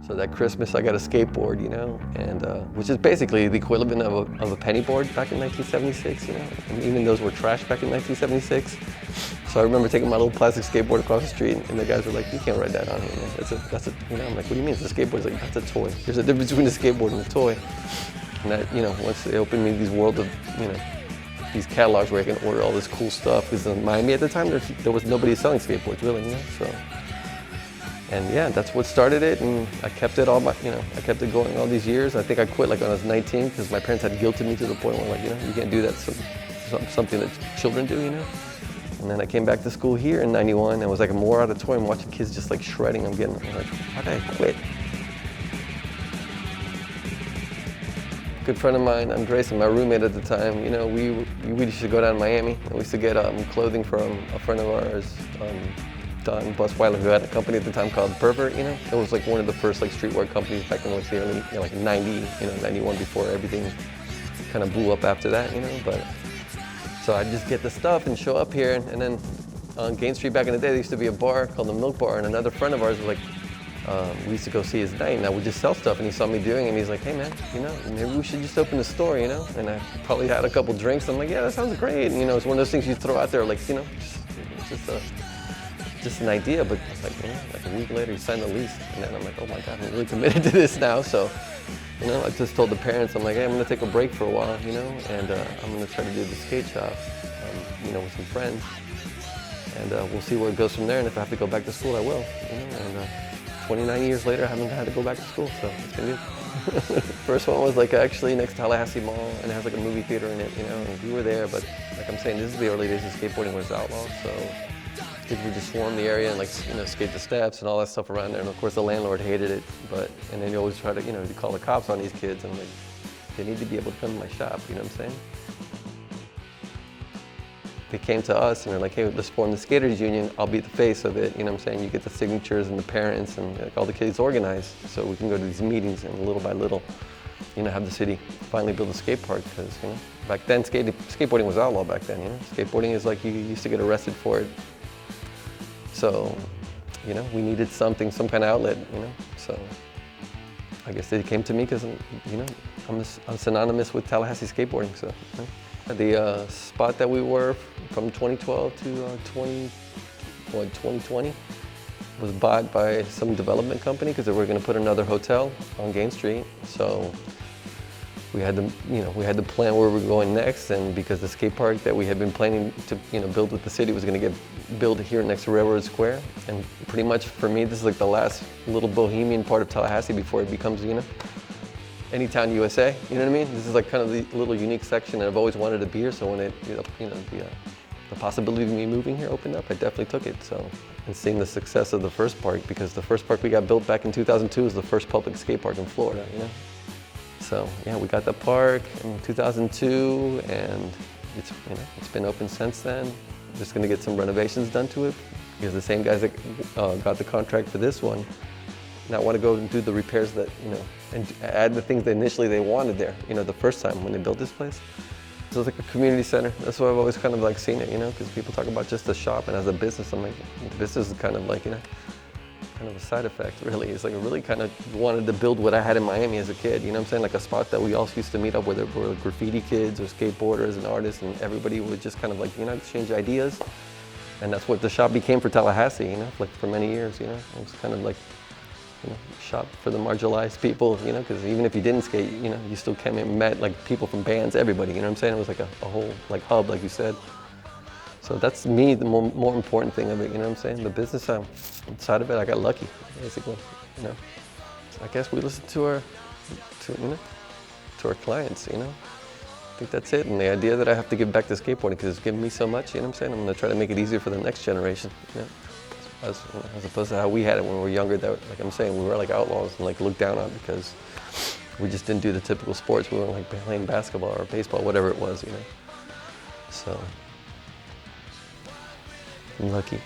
So that Christmas I got a skateboard, you know, and which is basically the equivalent of a penny board back in 1976, you know, and even those were trash back in 1976. So I remember taking my little plastic skateboard across the street, and the guys were like, "You can't ride that on here, man. That's a," you know. I'm like, "What do you mean? It's a skateboard?" It's like, "That's a toy. There's a difference between a skateboard and a toy." And that, you know, once they opened me these world of, you know, these catalogs where I can order all this cool stuff, because in Miami at the time there was nobody selling skateboards really, you know. So. And yeah, that's what started it, and I kept it I kept it going all these years. I think I quit like when I was 19 because my parents had guilted me to the point where like, you know, you can't do that, something that children do, you know. And then I came back to school here in '91, and it was like more out of toy and watching kids just like shredding. I'm like, why did I quit? Good friend of mine, Andres, and my roommate at the time, you know, we used to go down to Miami, and we used to get clothing from a friend of ours, Don Busweiler, who had a company at the time called Pervert, you know. It was like one of the first like streetwear companies back in like the early, you know, like 90, you know, 91, before everything kind of blew up after that, you know. But so I'd just get the stuff and show up here, and then on Gain Street back in the day, there used to be a bar called the Milk Bar, and another friend of ours was like, we used to go see his night, and I would just sell stuff, and he saw me doing it, and he's like, "Hey man, you know, maybe we should just open a store, you know." And I probably had a couple drinks. I'm like, "Yeah, that sounds great." And you know, it's one of those things you throw out there, like, you know, just an idea, but like, you know, like a week later he signed the lease, and then I'm like, oh my God, I'm really committed to this now. So, you know, I just told the parents, I'm like, "Hey, I'm gonna take a break for a while, you know, and I'm gonna try to do the skate shop, you know, with some friends, and we'll see where it goes from there, and if I have to go back to school, I will, you know." And 29 years later, I haven't had to go back to school, so it's been good. First one was like actually next to Tallahasse Mall, and it has like a movie theater in it, you know, and we were there, but like I'm saying, this is the early days of skateboarding was outlawed, so kids would just swarm the area and like, you know, skate the steps and all that stuff around there. And of course the landlord hated it, and then you always try to, you know, you call the cops on these kids, and I'm like, they need to be able to come to my shop, you know what I'm saying? They came to us and they're like, "Hey, let's form the skaters union. I'll be the face of it," you know what I'm saying? You get the signatures and the parents and like all the kids organized, so we can go to these meetings and little by little, you know, have the city finally build a skate park, because, you know, back then skateboarding was outlawed back then, you know? Skateboarding is like, you used to get arrested for it. So, you know, we needed some kind of outlet, you know? So I guess they came to me because, you know, I'm synonymous with Tallahasse skateboarding, so. You know? The spot that we were from 2012 to 2020 was bought by some development company because they were going to put another hotel on Gain Street. So we had to, you know, plan where we were going next, and because the skate park that we had been planning to, you know, build with the city was going to get built here next to Railroad Square. And pretty much for me, this is like the last little bohemian part of Tallahasse before it becomes, you know, Anytown, USA, you know what I mean? This is like kind of the little unique section, and I've always wanted to be here, so when it, you know, the possibility of me moving here opened up, I definitely took it, so. And seeing the success of the first park, because the first park we got built back in 2002 was the first public skate park in Florida, you know? So, yeah, we got the park in 2002, and it's, you know, it's been open since then. Just gonna get some renovations done to it, because the same guys that got the contract for this one now want to go and do the repairs that, you know, and add the things that initially they wanted there, you know, the first time when they built this place. So it's like a community center. That's why I've always kind of like seen it, you know, because people talk about just a shop, and as a business, I'm like, the business is kind of like, you know, kind of a side effect, really. It's like I really kind of wanted to build what I had in Miami as a kid, you know what I'm saying? Like a spot that we all used to meet up, whether it were graffiti kids or skateboarders and artists, and everybody would just kind of like, you know, exchange ideas. And that's what the shop became for Tallahasse, you know, like for many years, you know. It was kind of like, you know, shop for the marginalized people, you know, because even if you didn't skate, you know, you still came and met like people from bands, everybody, you know what I'm saying? It was like a whole like hub, like you said. So that's me, the more important thing of it, you know what I'm saying? The business side of it, I got lucky, basically, you know. I guess we listen to our clients, you know. I think that's it, and the idea that I have to give back to skateboarding because it's given me so much, you know what I'm saying? I'm gonna try to make it easier for the next generation, you know. As opposed to how we had it when we were younger, that, like I'm saying, we were like outlaws and like looked down on because we just didn't do the typical sports. We weren't like playing basketball or baseball, whatever it was, you know. So, I'm lucky.